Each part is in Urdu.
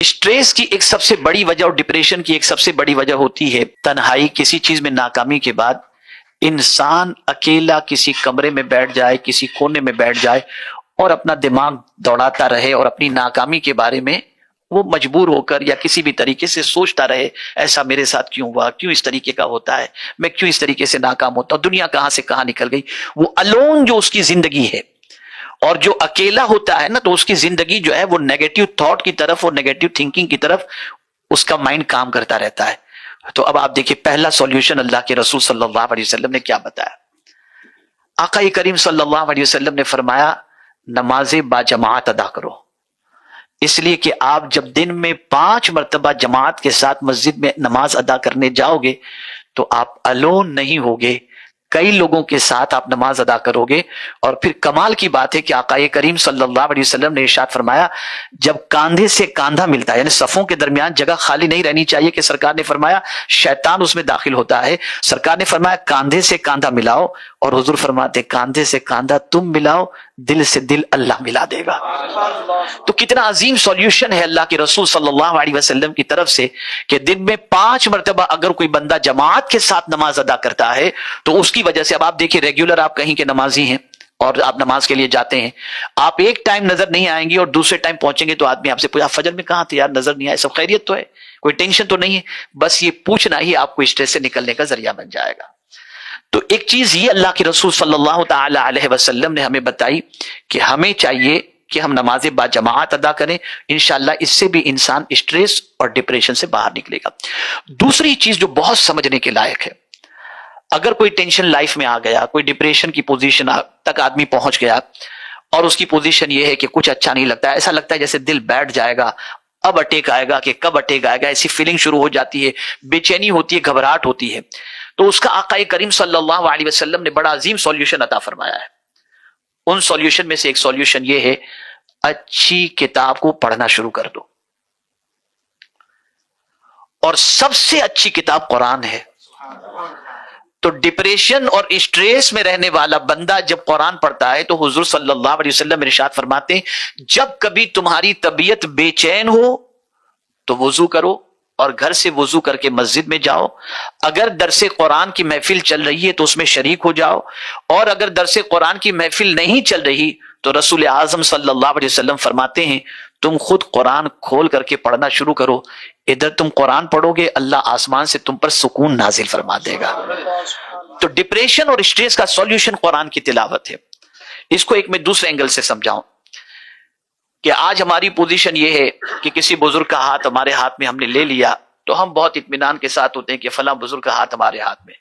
اسٹریس کی ایک سب سے بڑی وجہ اور ڈپریشن کی ایک سب سے بڑی وجہ ہوتی ہے تنہائی. کسی چیز میں ناکامی کے بعد انسان اکیلا کسی کمرے میں بیٹھ جائے, کسی کونے میں بیٹھ جائے اور اپنا دماغ دوڑاتا رہے اور اپنی ناکامی کے بارے میں وہ مجبور ہو کر یا کسی بھی طریقے سے سوچتا رہے, ایسا میرے ساتھ کیوں ہوا, کیوں اس طریقے کا ہوتا ہے, میں کیوں اس طریقے سے ناکام ہوتا ہوں, دنیا کہاں سے کہاں نکل گئی. وہ الون جو اس کی زندگی ہے, اور جو اکیلا ہوتا ہے نا تو اس کی زندگی جو ہے وہ نیگیٹو تھاٹ کی طرف اور نیگیٹو تھنکنگ کی طرف اس کا مائنڈ کام کرتا رہتا ہے. تو اب آپ دیکھیں پہلا سولوشن اللہ کے رسول صلی اللہ علیہ وسلم نے کیا بتایا. آقا کریم صلی اللہ علیہ وسلم نے فرمایا نماز با جماعت ادا کرو. اس لیے کہ آپ جب دن میں 5 مرتبہ جماعت کے ساتھ مسجد میں نماز ادا کرنے جاؤ گے تو آپ الون نہیں ہوگے, کئی لوگوں کے ساتھ آپ نماز ادا کرو گے. اور پھر کمال کی بات ہے کہ آقا کریم صلی اللہ علیہ وسلم نے ارشاد فرمایا جب کاندھے سے کاندھا ملتا ہے, یعنی صفوں کے درمیان جگہ خالی نہیں رہنی چاہیے کہ سرکار نے فرمایا شیطان اس میں داخل ہوتا ہے. سرکار نے فرمایا کاندھے سے کاندھا ملاؤ, اور حضور فرماتے کاندھے سے کاندھا تم ملاؤ, دل سے دل اللہ ملا دے گا. تو کتنا عظیم سولوشن ہے اللہ کے رسول صلی اللہ علیہ وسلم کی طرف سے کہ دن میں 5 مرتبہ اگر کوئی بندہ جماعت کے ساتھ نماز ادا کرتا ہے تو اس کی وجہ سے, اب آپ دیکھیں ریگولر آپ کہیں کے نمازی ہیں اور آپ نماز کے لیے جاتے ہیں, آپ ایک ٹائم نظر نہیں آئیں گے اور دوسرے ٹائم پہنچیں گے تو آدمی آپ سے پوچھا فجر میں کہاں تھے یار, نظر نہیں آئے, سب خیریت تو ہے, کوئی ٹینشن تو نہیں ہے. بس یہ پوچھنا ہی آپ کو اسٹریس سے نکلنے کا ذریعہ بن جائے گا. تو ایک چیز یہ اللہ کے رسول صلی اللہ تعالی علیہ وسلم نے ہمیں بتائی کہ ہمیں چاہیے کہ ہم نماز با جماعت ادا کریں. انشاءاللہ اس سے بھی انسان اسٹریس اور ڈپریشن سے باہر نکلے گا. دوسری چیز جو بہت سمجھنے کے لائق ہے, اگر کوئی ٹینشن لائف میں آ گیا, کوئی ڈپریشن کی پوزیشن تک آدمی پہنچ گیا اور اس کی پوزیشن یہ ہے کہ کچھ اچھا نہیں لگتا, ایسا لگتا ہے جیسے دل بیٹھ جائے گا, اب اٹیک آئے گا کہ کب اٹیک آئے گا, ایسی فیلنگ شروع ہو جاتی ہے, بے چینی ہوتی ہے, گھبراہٹ ہوتی ہے, تو اس کا آقا کریم صلی اللہ علیہ وسلم نے بڑا عظیم سولوشن عطا فرمایا ہے. ان سولوشن میں سے ایک سولوشن یہ ہے اچھی کتاب کو پڑھنا شروع کر دو, اور سب سے اچھی کتاب قرآن ہے. تو ڈپریشن اور اسٹریس میں رہنے والا بندہ جب قرآن پڑھتا ہے تو حضور صلی اللہ علیہ وسلم ارشاد فرماتے ہیں جب کبھی تمہاری طبیعت بے چین ہو تو وضو کرو اور گھر سے وضو کر کے مسجد میں جاؤ. اگر درس قرآن کی محفل چل رہی ہے تو اس میں شریک ہو جاؤ, اور اگر درس قرآن کی محفل نہیں چل رہی تو رسول اعظم صلی اللہ علیہ وسلم فرماتے ہیں تم خود قرآن کھول کر کے پڑھنا شروع کرو. ادھر تم قرآن پڑھو گے, اللہ آسمان سے تم پر سکون نازل فرما دے گا. تو ڈپریشن اور اسٹریس کا سولوشن قرآن کی تلاوت ہے. اس کو ایک میں دوسرے اینگل سے سمجھاؤں کہ آج ہماری پوزیشن یہ ہے کہ کسی بزرگ کا ہاتھ ہمارے ہاتھ میں ہم نے لے لیا تو ہم بہت اطمینان کے ساتھ ہوتے ہیں کہ فلاں بزرگ کا ہاتھ ہمارے ہاتھ میں.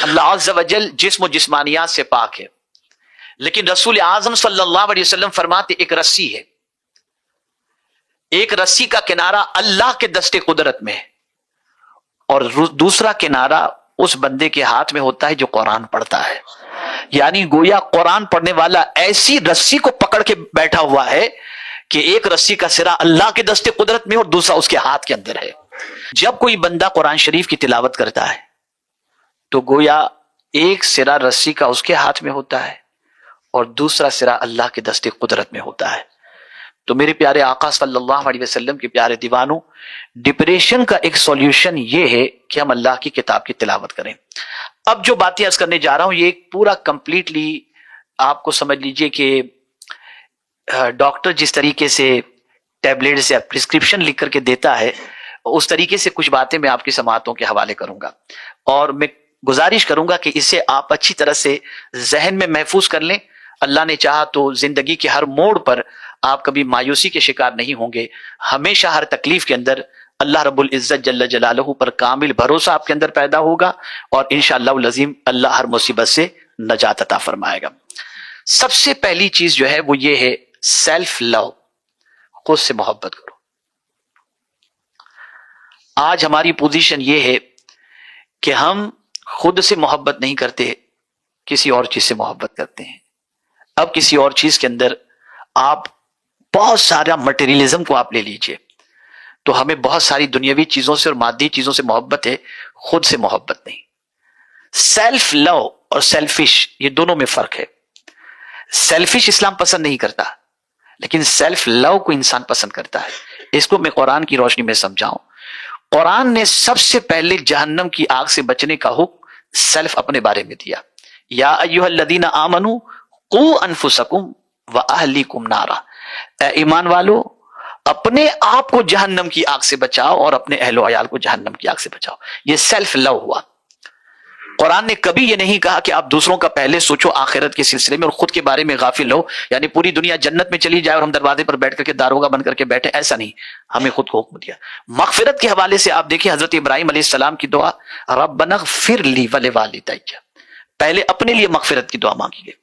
اللہ عز و جل جسم و جسمانیات سے پاک ہے, لیکن رسول اعظم صلی اللہ علیہ وسلم فرماتے ایک رسی ہے, ایک رسی کا کنارہ اللہ کے دست قدرت میں ہے اور دوسرا کنارہ اس بندے کے ہاتھ میں ہوتا ہے جو قرآن پڑھتا ہے. یعنی گویا قرآن پڑھنے والا ایسی رسی کو پکڑ کے بیٹھا ہوا ہے کہ ایک رسی کا سرا اللہ کے دست قدرت میں اور دوسرا اس کے ہاتھ کے اندر ہے. جب کوئی بندہ قرآن شریف کی تلاوت کرتا ہے تو گویا ایک سرا رسی کا اس کے ہاتھ میں ہوتا ہے اور دوسرا سرا اللہ کے دست قدرت میں ہوتا ہے. تو میرے پیارے آقا صلی اللہ علیہ وسلم کے پیارے دیوانوں, ڈپریشن کا ایک سولوشن یہ ہے کہ ہم اللہ کی کتاب کی تلاوت کریں. اب جو باتیں عرض کرنے جا رہا ہوں یہ پورا کمپلیٹلی آپ کو سمجھ لیجئے کہ ڈاکٹر جس طریقے سے ٹیبلیٹس یا پرسکرپشن لکھ کر کے دیتا ہے اس طریقے سے کچھ باتیں میں آپ کی سماعتوں کے حوالے کروں گا, اور میں گزارش کروں گا کہ اسے آپ اچھی طرح سے ذہن میں محفوظ کر لیں. اللہ نے چاہا تو زندگی کے ہر موڑ پر آپ کبھی مایوسی کے شکار نہیں ہوں گے. ہمیشہ ہر تکلیف کے اندر اللہ رب العزت جل جلالہ پر کامل بھروسہ آپ کے اندر پیدا ہوگا, اور انشاءاللہ العظیم اللہ ہر مصیبت سے نجات عطا فرمائے گا. سب سے پہلی چیز جو ہے وہ یہ ہے سیلف لو, خود سے محبت کرو. آج ہماری پوزیشن یہ ہے کہ ہم خود سے محبت نہیں کرتے, کسی اور چیز سے محبت کرتے ہیں. اب کسی اور چیز کے اندر آپ بہت سارا مٹیریلزم کو آپ لے لیجئے تو ہمیں بہت ساری دنیاوی چیزوں سے اور مادی چیزوں سے محبت ہے, خود سے محبت نہیں. سیلف لو اور سیلفش یہ دونوں میں فرق ہے. سیلفش اسلام پسند نہیں کرتا, لیکن سیلف لو کو انسان پسند کرتا ہے. اس کو میں قرآن کی روشنی میں سمجھاؤں. قرآن نے سب سے پہلے جہنم کی آگ سے بچنے کا حکم سیلف اپنے بارے میں دیا. یا ایھا الذین آمنوا قوا انفسکم واہلیکم نارا، اے ایمان والو اپنے آپ کو جہنم کی آگ سے بچاؤ اور اپنے اہل و عیال کو جہنم کی آگ سے بچاؤ. یہ سیلف لو ہوا. قرآن نے کبھی یہ نہیں کہا کہ آپ دوسروں کا پہلے سوچو آخرت کے سلسلے میں اور خود کے بارے میں غافل ہو، یعنی پوری دنیا جنت میں چلی جائے اور ہم دروازے پر بیٹھ کر کے داروغہ بن کر کے بیٹھے، ایسا نہیں. ہمیں خود کو حکم دیا. مغفرت کے حوالے سے آپ دیکھیں حضرت ابراہیم علیہ السلام کی دعا، ربنا اغفر لی ولوالدی، پہلے اپنے لیے مغفرت کی دعا مانگی گئی.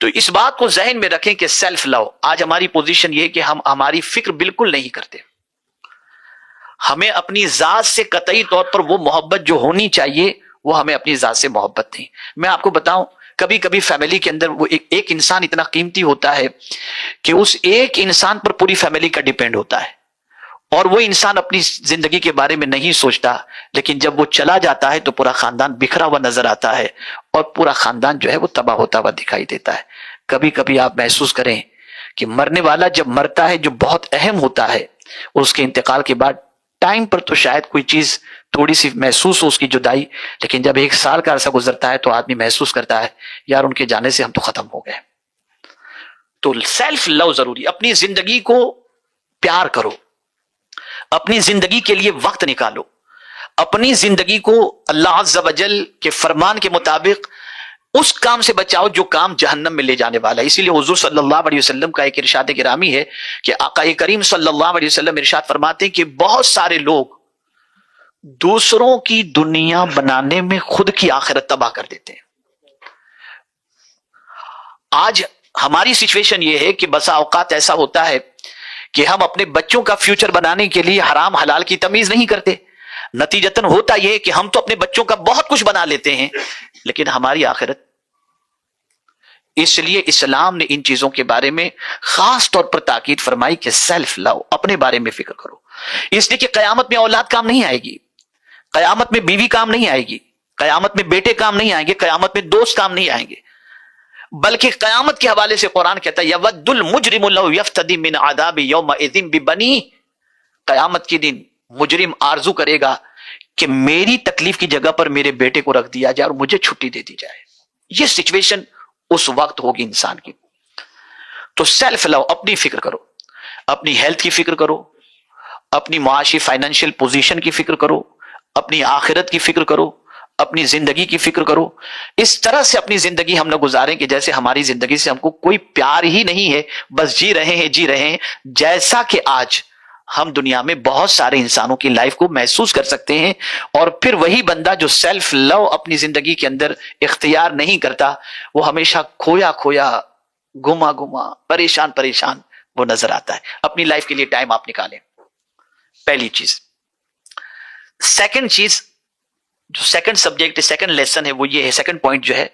تو اس بات کو ذہن میں رکھیں کہ سیلف لو. آج ہماری پوزیشن یہ کہ ہماری فکر بالکل نہیں کرتے. ہمیں اپنی ذات سے قطعی طور پر وہ محبت جو ہونی چاہیے وہ ہمیں اپنی ذات سے محبت نہیں. میں آپ کو بتاؤں کبھی کبھی فیملی کے اندر وہ ایک انسان اتنا قیمتی ہوتا ہے کہ اس ایک انسان پر پوری فیملی کا ڈیپینڈ ہوتا ہے، اور وہ انسان اپنی زندگی کے بارے میں نہیں سوچتا، لیکن جب وہ چلا جاتا ہے تو پورا خاندان بکھرا ہوا نظر آتا ہے اور پورا خاندان جو ہے وہ تباہ ہوتا ہوا دکھائی دیتا ہے. کبھی کبھی آپ محسوس کریں کہ مرنے والا جب مرتا ہے جو بہت اہم ہوتا ہے، اس کے انتقال کے بعد ٹائم پر تو شاید کوئی چیز تھوڑی سی محسوس ہو اس کی جدائی، لیکن جب 1 سال کا عرصہ گزرتا ہے تو آدمی محسوس کرتا ہے یار ان کے جانے سے ہم تو ختم ہو گئے. تو سیلف لو ضروری. اپنی زندگی کو پیار کرو، اپنی زندگی کے لیے وقت نکالو، اپنی زندگی کو اللہ عز و جل کے فرمان کے مطابق اس کام سے بچاؤ جو کام جہنم میں لے جانے والا ہے. اسی لیے حضور صلی اللہ علیہ وسلم کا ایک ارشاد گرامی ہے کہ آقا کریم صلی اللہ علیہ وسلم ارشاد فرماتے ہیں کہ بہت سارے لوگ دوسروں کی دنیا بنانے میں خود کی آخرت تباہ کر دیتے ہیں. آج ہماری سچویشن یہ ہے کہ بسا اوقات ایسا ہوتا ہے کہ ہم اپنے بچوں کا فیوچر بنانے کے لیے حرام حلال کی تمیز نہیں کرتے. نتیجتاً ہوتا یہ کہ ہم تو اپنے بچوں کا بہت کچھ بنا لیتے ہیں لیکن ہماری آخرت. اس لیے اسلام نے ان چیزوں کے بارے میں خاص طور پر تاکید فرمائی کہ سیلف لو، اپنے بارے میں فکر کرو. اس لیے کہ قیامت میں اولاد کام نہیں آئے گی، قیامت میں بیوی کام نہیں آئے گی، قیامت میں بیٹے کام نہیں آئیں گے، قیامت میں دوست کام نہیں آئیں گے، بلکہ قیامت کے حوالے سے قرآن کہتا ہے یود المجرم لو یفتدی من عذاب یومئذ ببنی. قیامت کے دن مجرم آرزو کرے گا کہ میری تکلیف کی جگہ پر میرے بیٹے کو رکھ دیا جائے اور مجھے چھٹی دے دی جائے. یہ سچویشن اس وقت ہوگی انسان کی. تو سیلف لو، اپنی فکر کرو، اپنی ہیلتھ کی فکر کرو، اپنی معاشی فائنینشیل پوزیشن کی فکر کرو، اپنی آخرت کی فکر کرو، اپنی زندگی کی فکر کرو. اس طرح سے اپنی زندگی ہم نہ گزاریں کہ جیسے ہماری زندگی سے ہم کو کوئی پیار ہی نہیں ہے، بس جی رہے ہیں. جیسا کہ آج ہم دنیا میں بہت سارے انسانوں کی لائف کو محسوس کر سکتے ہیں. اور پھر وہی بندہ جو سیلف لو اپنی زندگی کے اندر اختیار نہیں کرتا، وہ ہمیشہ کھویا کھویا، گما گما، پریشان پریشان وہ نظر آتا ہے. اپنی لائف کے لیے ٹائم آپ نکالیں، پہلی چیز. سیکنڈ چیز، جو سیکنڈ سبجیکٹ، سیکنڈ لیسن ہے وہ یہ ہے، سیکنڈ پوائنٹ جو ہے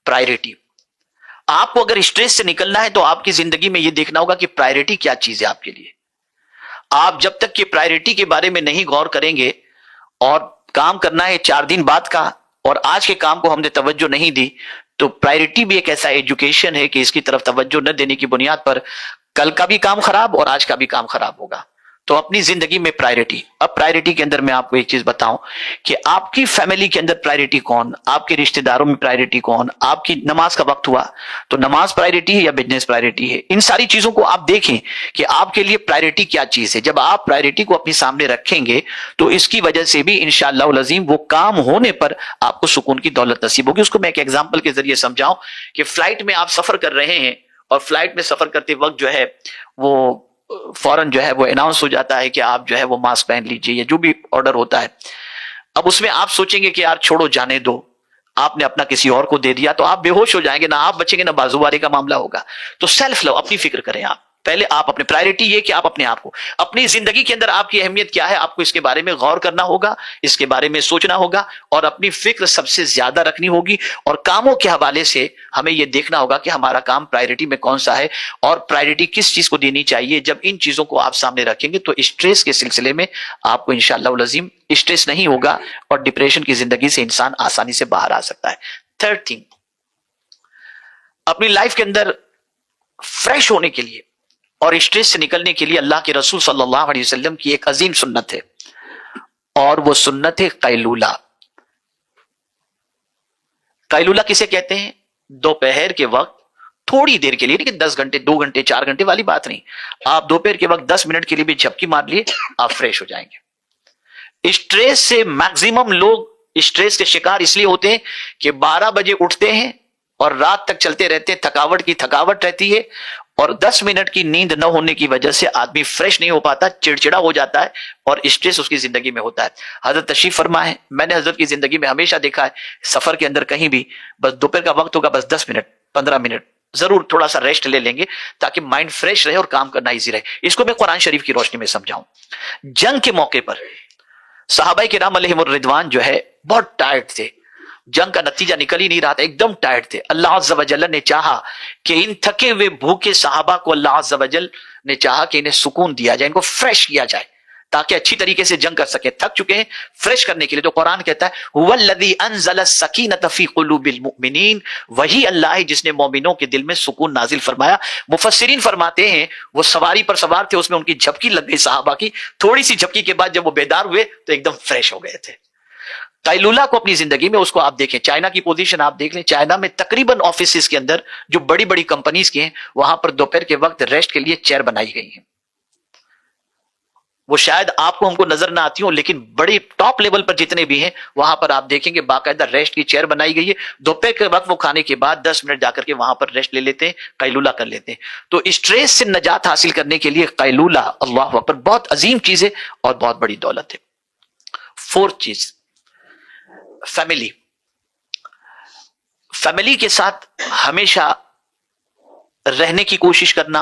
پرائرٹی. آپ کو اگر اسٹریس سے نکلنا ہے تو آپ کی زندگی میں یہ دیکھنا ہوگا کہ پرائرٹی کیا چیز ہے آپ کے لیے. آپ جب تک کہ پرائرٹی کے بارے میں نہیں غور کریں گے، اور کام کرنا ہے 4 دن بعد کا اور آج کے کام کو ہم نے توجہ نہیں دی، تو پرائرٹی بھی ایک ایسا ایجوکیشن ہے کہ اس کی طرف توجہ نہ دینے کی بنیاد پر کل کا بھی کام خراب اور آج کا بھی کام خراب ہوگا. تو اپنی زندگی میں پرائرٹی. اب پرائرٹی کے اندر میں آپ کو ایک چیز بتاؤں کہ آپ کی فیملی کے اندر پرائرٹی کون، آپ کے رشتہ داروں میں پرائرٹی کون. آپ کی نماز کا وقت ہوا تو نماز پرائرٹی ہے یا بزنس پرائرٹی ہے. ان ساری چیزوں کو آپ دیکھیں کہ آپ کے لیے پرائرٹی کیا چیز ہے. جب آپ پرائرٹی کو اپنے سامنے رکھیں گے تو اس کی وجہ سے بھی انشاءاللہ العظیم وہ کام ہونے پر آپ کو سکون کی دولت نصیب ہوگی. اس کو میں ایک ایگزامپل کے ذریعے سمجھاؤں کہ فلائٹ میں آپ سفر کر رہے ہیں اور فلائٹ میں سفر کرتے وقت جو ہے وہ فوراً جو ہے وہ اناؤنس ہو جاتا ہے کہ آپ جو ہے وہ ماسک پہن لیجیے یا جو بھی آرڈر ہوتا ہے. اب اس میں آپ سوچیں گے کہ یار چھوڑو جانے دو، آپ نے اپنا کسی اور کو دے دیا تو آپ بے ہوش ہو جائیں گے، نہ آپ بچیں گے نہ بازو والے کا معاملہ ہوگا. تو سیلف لو، اپنی فکر کریں. آپ پہلے آپ اپنے پرائرٹی یہ کہ آپ اپنے آپ کو، اپنی زندگی کے اندر آپ کی اہمیت کیا ہے، آپ کو اس کے بارے میں غور کرنا ہوگا، اس کے بارے میں سوچنا ہوگا اور اپنی فکر سب سے زیادہ رکھنی ہوگی. اور کاموں کے حوالے سے ہمیں یہ دیکھنا ہوگا کہ ہمارا کام پرائرٹی میں کون سا ہے اور پرائرٹی کس چیز کو دینی چاہیے. جب ان چیزوں کو آپ سامنے رکھیں گے تو اسٹریس کے سلسلے میں آپ کو انشاءاللہ العظیم اسٹریس نہیں ہوگا اور ڈپریشن کی زندگی سے انسان آسانی سے باہر آ سکتا ہے. تھرڈ تھنگ، اپنی لائف کے اندر فریش ہونے کے لیے اور اسٹریس سے نکلنے کے لیے اللہ کے رسول صلی اللہ علیہ وسلم کی ایک عظیم سنت ہے، اور وہ سنت ہے قیلولہ۔ قیلولہ کسے کہتے ہیں؟ دوپہر کے وقت تھوڑی دیر کے لیے، لیکن 10 گھنٹے 2 گھنٹے 4 گھنٹے والی بات نہیں، آپ دوپہر کے وقت 10 منٹ کے لیے بھی جھپکی مار لیے، آپ فریش ہو جائیں گے۔ اسٹریس سے میکسیمم لوگ اسٹریس کے شکار اس لیے ہوتے ہیں کہ 12 بجے اٹھتے ہیں اور رات تک چلتے رہتے ہیں، تھکاوٹ کی تھکاوٹ رہتی ہے، اور 10 منٹ کی نیند نہ ہونے کی وجہ سے آدمی فریش نہیں ہو پاتا، چڑچڑا ہو جاتا ہے، اور اسٹریس اس کی زندگی میں ہوتا ہے۔ حضرت تشریف فرما ہے، میں نے حضرت کی زندگی میں ہمیشہ دیکھا ہے، سفر کے اندر کہیں بھی بس دوپہر کا وقت ہوگا، بس 10 منٹ 15 منٹ ضرور تھوڑا سا ریسٹ لے لیں گے تاکہ مائنڈ فریش رہے اور کام کرنا ایزی رہے۔ اس کو میں قرآن شریف کی روشنی میں سمجھاؤں۔ جنگ کے موقع پر صحابہ کرام علیہم الرضوان جو ہے بہت ٹائرڈ تھے، جنگ کا نتیجہ نکل ہی نہیں رہا تھا، ایک دم ٹائرڈ تھے۔ اللہ عز و جل نے چاہا کہ ان تھکے ہوئے بھوکے صحابہ کو اللہ عز و جل نے چاہا کہ انہیں سکون دیا جائے، ان کو فریش کیا جائے تاکہ اچھی طریقے سے جنگ کر سکے۔ تھک چکے ہیں، فریش کرنے کے لیے تو قرآن کہتا ہے هو الذی انزل السکینۃ فی قلوب المؤمنین، وہی اللہ ہے جس نے مومنوں کے دل میں سکون نازل فرمایا۔ مفسرین فرماتے ہیں وہ سواری پر سوار تھے، اس میں ان کی جھپکی لگ گئی صحابہ کی، تھوڑی سی جھپکی کے بعد جب وہ بیدار ہوئے تو ایک دم فریش ہو گئے تھے۔ قیلولہ کو اپنی زندگی میں اس کو آپ دیکھیں، چائنا کی پوزیشن آپ دیکھ لیں، چائنا میں تقریباً آفیسز کے اندر جو بڑی بڑی کمپنیز کے ہیں وہاں پر دوپہر کے وقت ریسٹ کے لیے چیئر بنائی گئی ہیں۔ وہ شاید آپ کو ہم کو نظر نہ آتی ہوں، لیکن بڑے ٹاپ لیول پر جتنے بھی ہیں وہاں پر آپ دیکھیں گے باقاعدہ ریسٹ کی چیئر بنائی گئی ہے۔ دوپہر کے وقت وہ کھانے کے بعد 10 منٹ جا کر کے وہاں پر ریسٹ لے لیتے ہیں، قیلولہ کر لیتے ہیں۔ تو اسٹریس سے نجات حاصل کرنے کے لیے قیلولہ اللہ اکبر بہت عظیم چیز ہے اور بہت بڑی دولت ہے۔ 4th چیز، فیملی کے ساتھ ہمیشہ رہنے کی کوشش کرنا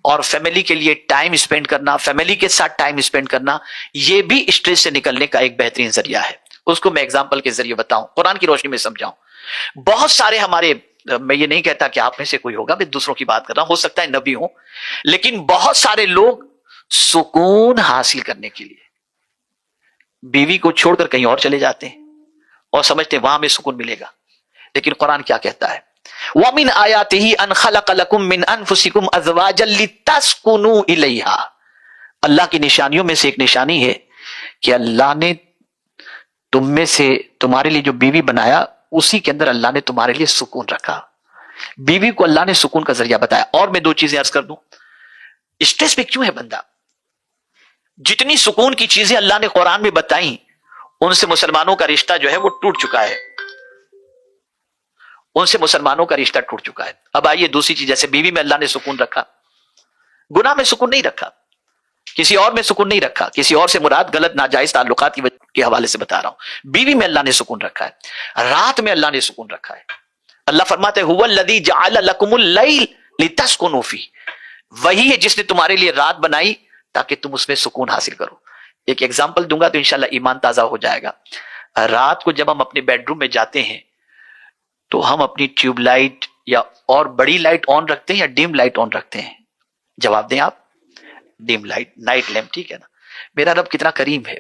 اور فیملی کے لیے ٹائم اسپینڈ کرنا، فیملی کے ساتھ ٹائم اسپینڈ کرنا، یہ بھی اسٹریس سے نکلنے کا ایک بہترین ذریعہ ہے۔ اس کو میں ایگزامپل کے ذریعے بتاؤں، قرآن کی روشنی میں سمجھاؤں۔ بہت سارے ہمارے، میں یہ نہیں کہتا کہ آپ میں سے کوئی ہوگا، میں دوسروں کی بات کر رہا ہوں، ہو سکتا ہے نبی ہوں، لیکن بہت سارے لوگ سکون حاصل کرنے کے لیے بیوی کو چھوڑ کر کہیں اور چلے جاتے ہیں اور سمجھتے ہیں وہاں ہمیں سکون ملے گا، لیکن قرآن کیا کہتا ہے؟ وَمِنْ آيَاتِهِ أَنْ خَلَقَ لَكُم مِّنْ أَنفُسِكُمْ أَزْوَاجًا لِتَسْكُنُوا إِلَيْهَا۔ اللہ کی نشانیوں میں سے ایک نشانی ہے کہ اللہ نے تم میں سے تمہارے لیے جو بیوی بنایا اسی کے اندر اللہ نے تمہارے لیے سکون رکھا۔ بیوی کو اللہ نے سکون کا ذریعہ بتایا۔ اور میں 2 چیزیں عرض کر دوں، اسٹریس میں کیوں ہے بندہ؟ جتنی سکون کی چیزیں اللہ نے قرآن میں بتائیں ان سے مسلمانوں کا رشتہ جو ہے وہ ٹوٹ چکا ہے، ان سے مسلمانوں کا رشتہ ٹوٹ چکا ہے۔ اب آئیے دوسری چیز، جیسے بیوی میں اللہ نے سکون رکھا، گناہ میں سکون نہیں رکھا، کسی اور میں سکون نہیں رکھا، کسی اور سے مراد غلط ناجائز تعلقات کے حوالے سے بتا رہا ہوں۔ بیوی میں اللہ نے سکون رکھا ہے، رات میں اللہ نے سکون رکھا ہے۔ اللہ فرماتے ہیں هو الذی جعل لکم اللیل لتسکنوا فیہ، وہی ہے جس نے تمہارے لیے رات بنائی تاکہ تم اس میں سکون حاصل کرو۔ ایک ایگزامپل دوں گا تو انشاءاللہ ایمان تازہ ہو جائے گا۔ رات کو جب ہم اپنے بیڈ روم میں جاتے ہیں تو ہم اپنی ٹیوب لائٹ یا اور بڑی لائٹ آن رکھتے ہیں یا ڈیم لائٹ آن رکھتے ہیں؟ جواب دیں آپ۔ ڈیم لائٹ، نائٹ لیمپ، ٹھیک ہے نا؟ میرا رب کتنا کریم ہے،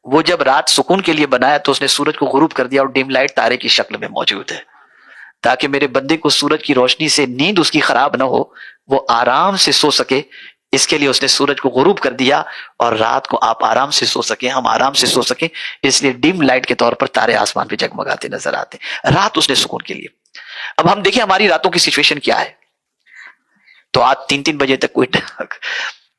وہ جب رات سکون کے لیے بنایا تو اس نے سورج کو غروب کر دیا اور ڈیم لائٹ تارے کی شکل میں موجود ہے تاکہ میرے بندے کو سورج کی روشنی سے نیند اس کی خراب نہ ہو، وہ آرام سے سو سکے۔ اس کے لیے اس نے سورج کو غروب کر دیا اور رات کو آپ آرام سے سو سکیں، ہم آرام سے سو سکیں، اس لیے ڈیم لائٹ کے طور پر تارے آسمان پہ جگمگاتے نظر آتے ہیں۔ رات اس نے سکون کے لیے۔ اب ہم دیکھیں ہماری راتوں کی سچویشن کیا ہے۔ تو آج 3 بجے تک کوئی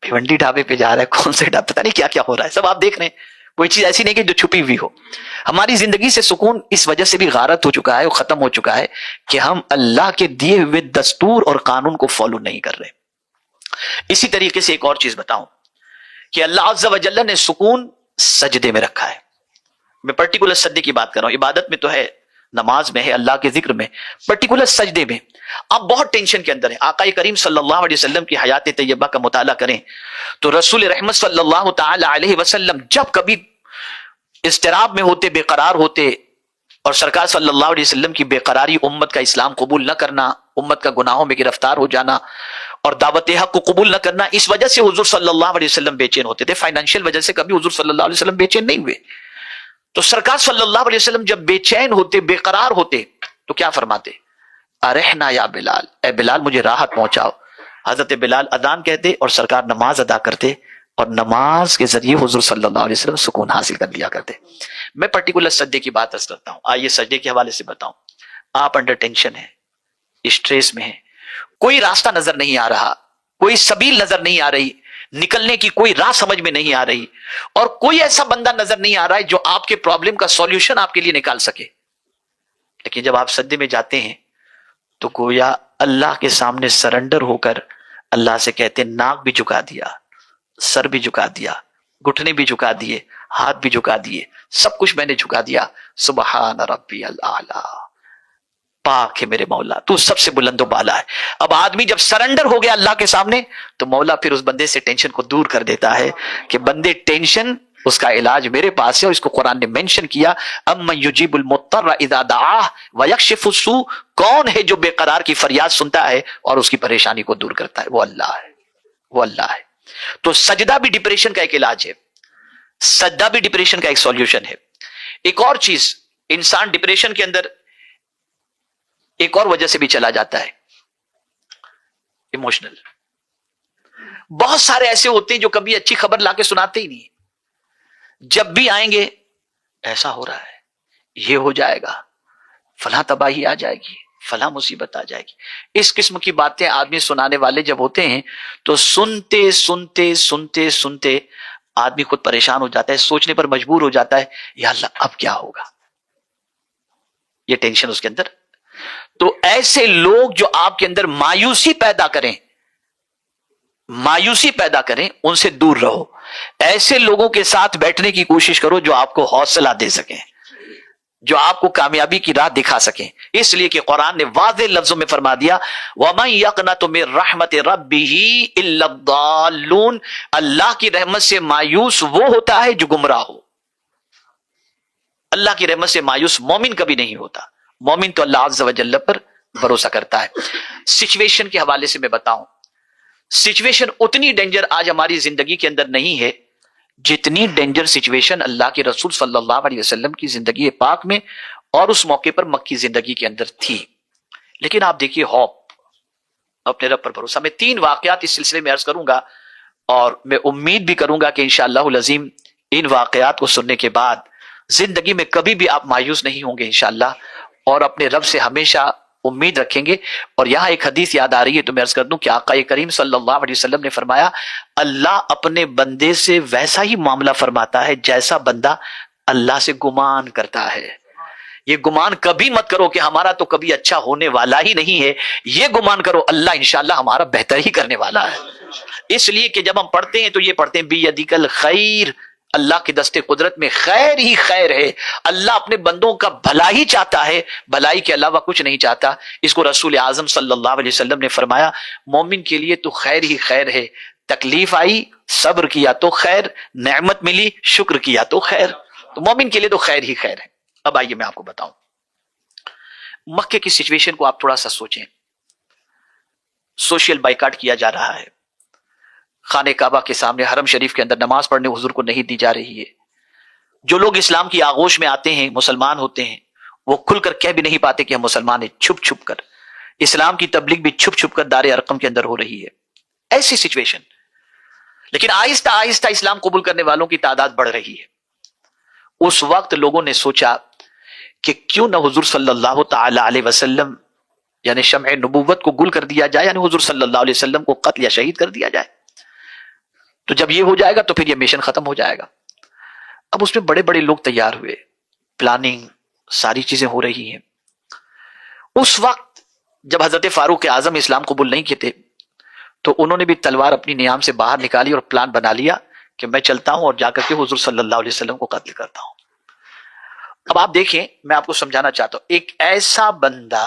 بھیونڈی ڈھابے پہ جا رہا ہے، کون سے ڈھابے، پتہ نہیں کیا کیا ہو رہا ہے، سب آپ دیکھ رہے ہیں۔ کوئی چیز ایسی نہیں کہ جو چھپی ہوئی ہو۔ ہماری زندگی سے سکون اس وجہ سے بھی غارت ہو چکا ہے اور ختم ہو چکا ہے کہ ہم اللہ کے دیے ہوئے دستور اور قانون کو فالو نہیں کر رہے۔ اسی طریقے سے ایک اور چیز بتاؤں کہ اللہ عز و جل نے سکون سجدے میں رکھا ہے۔ میں پرٹیکولر سجدے کی بات کر رہا ہوں، عبادت میں تو ہے، نماز میں ہے، اللہ کے ذکر میں، پرٹیکولر سجدے میں آپ بہت ٹینشن کے اندر ہیں۔ آقا کریم صلی اللہ علیہ وسلم کی حیات طیبہ کا مطالعہ کریں تو رسول رحمت صلی اللہ تعالی علیہ وسلم جب کبھی اضطراب میں ہوتے، بے قرار ہوتے، اور سرکار صلی اللہ علیہ وسلم کی بے قراری، امت کا اسلام قبول نہ کرنا، امت کا گناہوں میں گرفتار ہو جانا اور دعوت حق کو قبول نہ کرنا، اس وجہ سے حضور صلی اللہ علیہ وسلم بے چین ہوتے تھے۔ فائنینشیل وجہ سے کبھی حضور صلی اللہ علیہ وسلم بے چین نہیں ہوئے۔ تو سرکار صلی اللہ علیہ وسلم جب بے چین ہوتے، بے قرار ہوتے تو کیا فرماتے؟ ارحنا یا بلال، اے بلال مجھے راحت پہنچاؤ۔ حضرت بلال اذان کہتے اور سرکار نماز ادا کرتے، اور نماز کے ذریعے حضور صلی اللہ علیہ وسلم سکون حاصل کر لیا کرتے۔ میں پرٹیکولر سجدے کی بات کرتا ہوں، آئیے سجدے کے حوالے سے بتاؤں۔ آپ انڈر ٹینشن ہیں، اسٹریس میں ہیں، کوئی راستہ نظر نہیں آ رہا، کوئی سبیل نظر نہیں آ رہی، نکلنے کی کوئی راہ سمجھ میں نہیں آ رہی، اور کوئی ایسا بندہ نظر نہیں آ رہا ہے جو آپ کے پرابلم کا سولوشن آپ کے لیے نکال سکے۔ لیکن جب آپ سجدے میں جاتے ہیں تو گویا اللہ کے سامنے سرنڈر ہو کر اللہ سے کہتے ہیں، ناک بھی جھکا دیا، سر بھی جھکا دیا، گھٹنے بھی جھکا دیے، ہاتھ بھی جھکا دیے، سب کچھ میں نے جھکا دیا۔ سبحان ربی الاعلی، پاک ہے میرے مولا، تو سب سے بلند و بالا ہے۔ اب آدمی جب سرنڈر ہو گیا اللہ کے سامنے تو مولا پھر اس بندے سے ٹینشن کو دور کر دیتا ہے کہ بندے ٹینشن، اس کا علاج میرے پاس ہے، اور اس کو قرآن نے مینشن کیا، امن یجیب المضطر اذا دعاہ ویکشف السوء، کون ہے جو بے قرار کی فریاد سنتا ہے اور اس کی پریشانی کو دور کرتا ہے؟ وہ اللہ ہے، وہ اللہ ہے۔ تو سجدہ بھی ڈپریشن کا ایک علاج ہے، سجدہ بھی ڈپریشن کا ایک سولوشن ہے۔ ایک اور چیز، انسان ڈپریشن کے اندر ایک اور وجہ سے بھی چلا جاتا ہے، ایموشنل۔ بہت سارے ایسے ہوتے ہیں جو کبھی اچھی خبر لا کے سناتے ہی نہیں، جب بھی آئیں گے ایسا ہو رہا ہے، یہ ہو جائے گا، فلاں تباہی آ جائے گی، فلاں مصیبت آ جائے گی۔ اس قسم کی باتیں آدمی سنانے والے جب ہوتے ہیں تو سنتے سنتے سنتے سنتے آدمی خود پریشان ہو جاتا ہے، سوچنے پر مجبور ہو جاتا ہے، یا اللہ اب کیا ہوگا، یہ ٹینشن اس کے اندر۔ تو ایسے لوگ جو آپ کے اندر مایوسی پیدا کریں، مایوسی پیدا کریں، ان سے دور رہو۔ ایسے لوگوں کے ساتھ بیٹھنے کی کوشش کرو جو آپ کو حوصلہ دے سکیں، جو آپ کو کامیابی کی راہ دکھا سکیں۔ اس لیے کہ قرآن نے واضح لفظوں میں فرما دیا، وَمَن يَقْنَطُ مِن رَحْمَتِ رَبِّهِ إِلَّا الضَّالُّونَ، اللہ کی رحمت سے مایوس وہ ہوتا ہے جو گمراہ ہو۔ اللہ کی رحمت سے مایوس مومن کبھی نہیں ہوتا، مومن تو اللہ عز و جل پر بھروسہ کرتا ہے۔ سچویشن کے حوالے سے میں بتاؤں، سچویشن اتنی ڈینجر آج ہماری زندگی کے اندر نہیں ہے جتنی ڈینجر سچویشن اللہ کے رسول صلی اللہ علیہ وسلم کی زندگی پاک میں اور اس موقع پر مکی زندگی کے اندر تھی۔ لیکن آپ دیکھیے، ہوپ، اپنے رب پر بھروسہ۔ میں 3 واقعات اس سلسلے میں عرض کروں گا، اور میں امید بھی کروں گا کہ انشاءاللہ العظیم ان واقعات کو سننے کے بعد زندگی میں کبھی بھی آپ مایوس نہیں ہوں گے انشاءاللہ، اور اپنے رب سے ہمیشہ امید رکھیں گے۔ اور یہاں ایک حدیث یاد آ رہی ہے تو میں عرض کر دوں کہ آقا کریم صلی اللہ علیہ وسلم نے فرمایا، اللہ اپنے بندے سے ویسا ہی معاملہ فرماتا ہے جیسا بندہ اللہ سے گمان کرتا ہے۔ یہ گمان کبھی مت کرو کہ ہمارا تو کبھی اچھا ہونے والا ہی نہیں ہے، یہ گمان کرو اللہ انشاءاللہ ہمارا بہتر ہی کرنے والا ہے۔ اس لیے کہ جب ہم پڑھتے ہیں تو یہ پڑھتے ہیں بیدک الخیر، اللہ کے دستے قدرت میں خیر ہی خیر ہے، اللہ اپنے بندوں کا بھلا ہی چاہتا ہے، بھلائی کے علاوہ کچھ نہیں چاہتا۔ اس کو رسول اعظم صلی اللہ علیہ وسلم نے فرمایا، مومن کے لیے تو خیر ہی خیر ہے، تکلیف آئی صبر کیا تو خیر، نعمت ملی شکر کیا تو خیر، تو مومن کے لیے تو خیر ہی خیر ہے۔ اب آئیے میں آپ کو بتاؤں، مکے کی سچویشن کو آپ تھوڑا سا سوچیں۔ سوشل بائیکاٹ کیا جا رہا ہے، خانہ کعبہ کے سامنے حرم شریف کے اندر نماز پڑھنے حضور کو نہیں دی جا رہی ہے۔ جو لوگ اسلام کی آغوش میں آتے ہیں، مسلمان ہوتے ہیں، وہ کھل کر کہہ بھی نہیں پاتے کہ ہم مسلمان ہیں، چھپ چھپ کر اسلام کی تبلیغ بھی چھپ چھپ کر دار ارقم کے اندر ہو رہی ہے۔ ایسی سچویشن، لیکن آہستہ آہستہ اسلام قبول کرنے والوں کی تعداد بڑھ رہی ہے۔ اس وقت لوگوں نے سوچا کہ کیوں نہ حضور صلی اللہ تعالی علیہ وسلم یعنی شمع نبوت کو گل کر دیا جائے، یعنی حضور صلی اللہ علیہ وسلم کو قتل یا شہید کر دیا جائے۔ تو جب یہ ہو جائے گا تو پھر یہ مشن ختم ہو جائے گا۔ اب اس میں بڑے بڑے لوگ تیار ہوئے، پلاننگ ساری چیزیں ہو رہی ہیں۔ اس وقت جب حضرت فاروق اعظم اسلام قبول نہیں کیے تھے تو انہوں نے بھی تلوار اپنی نیام سے باہر نکالی اور پلان بنا لیا کہ میں چلتا ہوں اور جا کر کے حضور صلی اللہ علیہ وسلم کو قتل کرتا ہوں۔ اب آپ دیکھیں، میں آپ کو سمجھانا چاہتا ہوں، ایک ایسا بندہ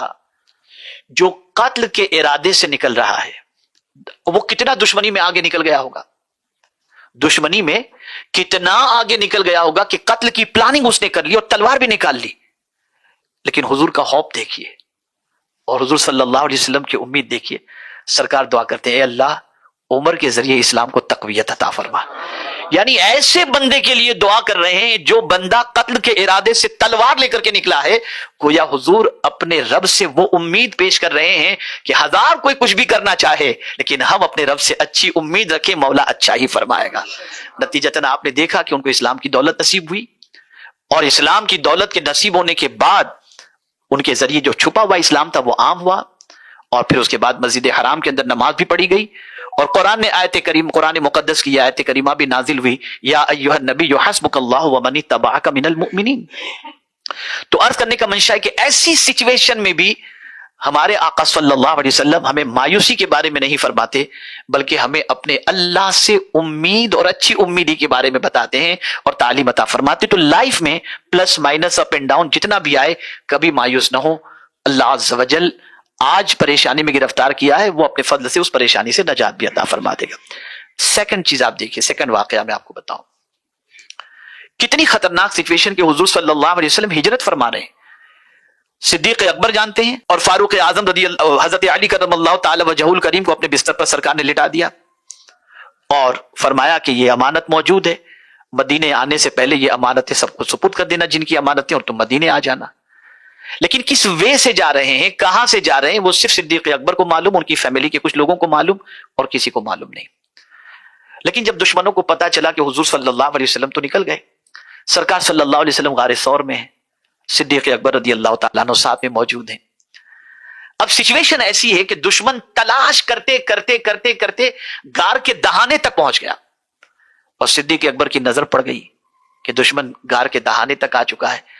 جو قتل کے ارادے سے نکل رہا ہے، وہ کتنا دشمنی میں آگے نکل گیا ہوگا، دشمنی میں کتنا آگے نکل گیا ہوگا کہ قتل کی پلاننگ اس نے کر لی اور تلوار بھی نکال لی۔ لیکن حضور کا خوف دیکھیے اور حضور صلی اللہ علیہ وسلم کی امید دیکھیے۔ سرکار دعا کرتے ہیں، اے اللہ عمر کے ذریعے اسلام کو تقویت عطا فرما۔ یعنی ایسے بندے کے لیے دعا کر رہے ہیں جو بندہ قتل کے ارادے سے تلوار لے کر کے نکلا ہے، گویا حضور اپنے رب سے وہ امید پیش کر رہے ہیں کہ ہزار کوئی کچھ بھی کرنا چاہے لیکن ہم اپنے رب سے اچھی امید رکھیں، مولا اچھا ہی فرمائے گا۔ نتیجتاً آپ نے دیکھا کہ ان کو اسلام کی دولت نصیب ہوئی، اور اسلام کی دولت کے نصیب ہونے کے بعد ان کے ذریعے جو چھپا ہوا اسلام تھا وہ عام ہوا، اور پھر اس کے بعد مسجد حرام کے اندر نماز بھی پڑھی گئی، اور قرآن مقدس کی آیت کریمہ بھی نازل ہوئی، یا ایھا النبی حسبک اللہ ومن اتبعک من المؤمنین۔ تو عرض کرنے کا منشا ہے کہ ایسی سچویشن میں بھی ہمارے آقا صلی اللہ علیہ وسلم ہمیں مایوسی کے بارے میں نہیں فرماتے، بلکہ ہمیں اپنے اللہ سے امید اور اچھی امیدی کے بارے میں بتاتے ہیں اور تعلیم عطا فرماتے۔ تو لائف میں plus minus up and down جتنا بھی آئے کبھی مایوس نہ ہو۔ اللہ عز و جل آج پریشانی میں گرفتار کیا ہے، وہ اپنے فضل سے اس پریشانی سے نجات بھی عطا فرما دے گا۔ سیکنڈ چیز آپ دیکھیے، سیکنڈ واقعہ میں آپ کو بتاؤں، کتنی خطرناک سچویشن کے حضور صلی اللہ علیہ وسلم ہجرت فرما رہے ہیں۔ صدیق اکبر جانتے ہیں، اور فاروق اعظم حضرت علی کرم اللہ تعالی وجہہ الکریم کو اپنے بستر پر سرکار نے لٹا دیا اور فرمایا کہ یہ امانت موجود ہے، مدینے آنے سے پہلے یہ امانتیں سب کو سپرد کر دینا جن کی امانتیں، اور تم مدینے آ جانا۔ لیکن کس وے سے جا رہے ہیں، کہاں سے جا رہے ہیں، وہ صرف صدیق اکبر کو معلوم، ان کی فیملی کے کچھ لوگوں کو معلوم، اور کسی کو معلوم نہیں۔ لیکن جب دشمنوں کو پتا چلا کہ حضور صلی اللہ علیہ وسلم تو نکل گئے، سرکار صلی اللہ علیہ وسلم غار ثور میں ہیں، صدیق اکبر رضی اللہ تعالیٰ عنہ ساتھ میں موجود ہیں۔ اب سچویشن ایسی ہے کہ دشمن تلاش کرتے کرتے کرتے کرتے غار کے دہانے تک پہنچ گیا، اور صدیق اکبر کی نظر پڑ گئی کہ دشمن غار کے دہانے تک آ چکا ہے،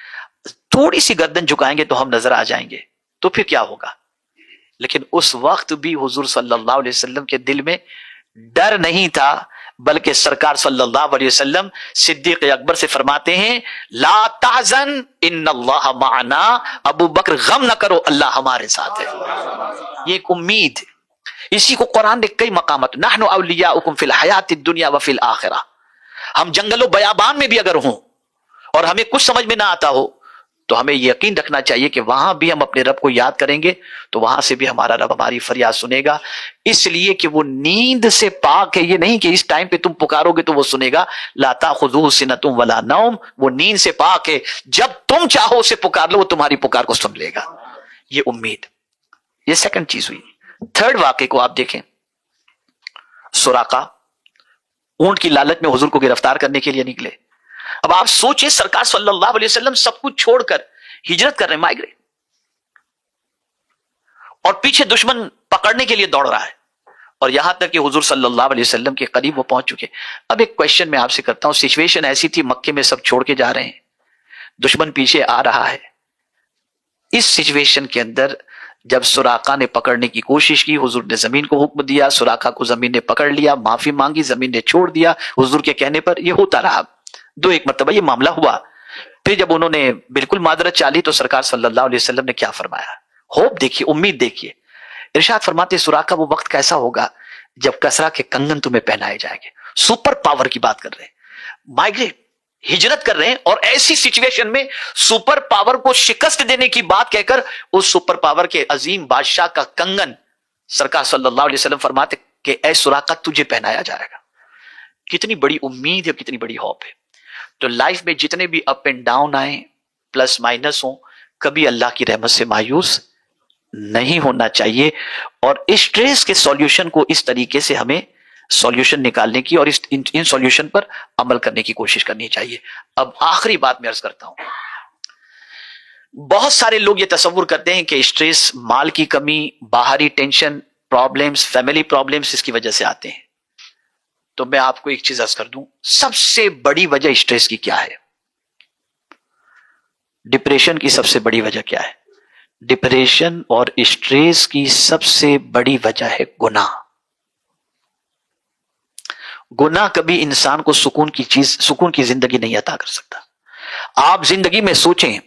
تھوڑی سی گردن جھکائیں گے تو ہم نظر آ جائیں گے تو پھر کیا ہوگا۔ لیکن اس وقت بھی حضور صلی اللہ علیہ وسلم کے دل میں ڈر نہیں تھا، بلکہ سرکار صلی اللہ علیہ وسلم صدیق اکبر سے فرماتے ہیں لا تحزن ان اللہ معنا، ابو بکر غم نہ کرو، اللہ ہمارے ساتھ ہے۔ یہ ایک امید، اسی کو قرآن نے کئی مقامات، نحن اولیاؤکم فی الحیات الدنیا وفی الآخرہ، ہم جنگل و بیابان میں بھی اگر ہوں اور ہمیں کچھ سمجھ میں نہ آتا ہو تو ہمیں یقین رکھنا چاہیے کہ وہاں بھی ہم اپنے رب کو یاد کریں گے تو وہاں سے بھی ہمارا رب ہماری فریاد سنے گا، اس لیے کہ وہ نیند سے پاک ہے۔ یہ نہیں کہ اس ٹائم پہ تم پکارو گے تو وہ سنے گا، لا تاخذوہ سنۃ ولا نوم، وہ نیند سے پاک ہے، جب تم چاہو اسے پکار لو وہ تمہاری پکار کو سن لے گا۔ یہ امید، یہ سیکنڈ چیز ہوئی۔ تھرڈ واقعے کو آپ دیکھیں، سراقہ اونٹ کی لالچ میں حضور کو گرفتار کرنے کے لیے نکلے۔ اب آپ سوچیں سرکار صلی اللہ علیہ وسلم سب کچھ چھوڑ کر ہجرت کر رہے ہیں، مائگریٹ، اور پیچھے دشمن پکڑنے کے لیے دوڑ رہا ہے، اور یہاں تک کہ حضور صلی اللہ علیہ وسلم کے قریب وہ پہنچ چکے۔ اب ایک کوشچن میں آپ سے کرتا ہوں، سچویشن ایسی تھی مکے میں سب چھوڑ کے جا رہے ہیں، دشمن پیچھے آ رہا ہے، اس سچویشن کے اندر جب سراقہ نے پکڑنے کی کوشش کی، حضور نے زمین کو حکم دیا، سراقہ کو زمین نے پکڑ لیا، معافی مانگی، زمین نے چھوڑ دیا حضور کے کہنے پر۔ یہ ہوتا رہا دو ایک مرتبہ یہ معاملہ ہوا۔ پھر جب انہوں نے بالکل معذرت چالی تو سرکار صلی اللہ علیہ وسلم نے کیا فرمایا، ہوپ دیکھیے، امید دیکھیے، ارشاد فرماتے سراقہ وہ وقت کیسا ہوگا جب کسرا کے کنگن تمہیں پہنائے جائیں گے۔ سپر پاور کی بات کر رہے ہیں، مائگریٹ ہجرت کر رہے ہیں، اور ایسی سچویشن میں سپر پاور کو شکست دینے کی بات کہہ کر اس سپر پاور کے عظیم بادشاہ کا کنگن سرکار صلی اللہ علیہ وسلم فرماتے کہ اے سراقہ تجھے پہنایا جائے گا۔ کتنی بڑی امید ہے، کتنی بڑی ہوپ ہے۔ تو لائف میں جتنے بھی اپ اینڈ ڈاؤن آئیں، پلس مائنس ہوں، کبھی اللہ کی رحمت سے مایوس نہیں ہونا چاہیے، اور اسٹریس کے سولوشن کو اس طریقے سے ہمیں سولوشن نکالنے کی اور ان سولوشن پر عمل کرنے کی کوشش کرنی چاہیے۔ اب آخری بات میں عرض کرتا ہوں، بہت سارے لوگ یہ تصور کرتے ہیں کہ اسٹریس مال کی کمی، باہری ٹینشن، پرابلمز، فیملی پرابلمز اس کی وجہ سے آتے ہیں۔ تو میں آپ کو ایک چیز عرض کر دوں، سب سے بڑی وجہ اسٹریس کی کیا ہے؟ ڈپریشن کی سب سے بڑی وجہ کیا ہے؟ ڈپریشن اور اسٹریس کی سب سے بڑی وجہ ہے گناہ۔ گناہ کبھی انسان کو سکون کی زندگی نہیں عطا کر سکتا۔ آپ زندگی میں سوچیں،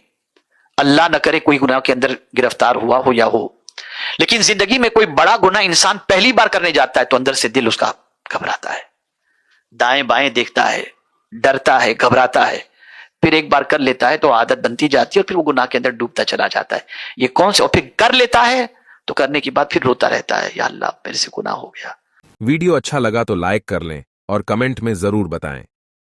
اللہ نہ کرے کوئی گناہ کے اندر گرفتار ہوا ہو یا ہو، لیکن زندگی میں کوئی بڑا گناہ انسان پہلی بار کرنے جاتا ہے تو اندر سے دل اس کا گھبراتا ہے، دائیں بائیں دیکھتا ہے، ڈرتا ہے، گھبراتا ہے، پھر ایک بار کر لیتا ہے تو عادت بنتی جاتی ہے، اور پھر وہ گناہ کے اندر ڈوبتا چلا جاتا ہے۔ یہ کون سے، اور پھر کر لیتا ہے تو کرنے کے بعد پھر روتا رہتا ہے، یا اللہ میرے سے گناہ ہو گیا۔ ویڈیو اچھا لگا تو لائک کر لیں اور کمنٹ میں ضرور بتائیں۔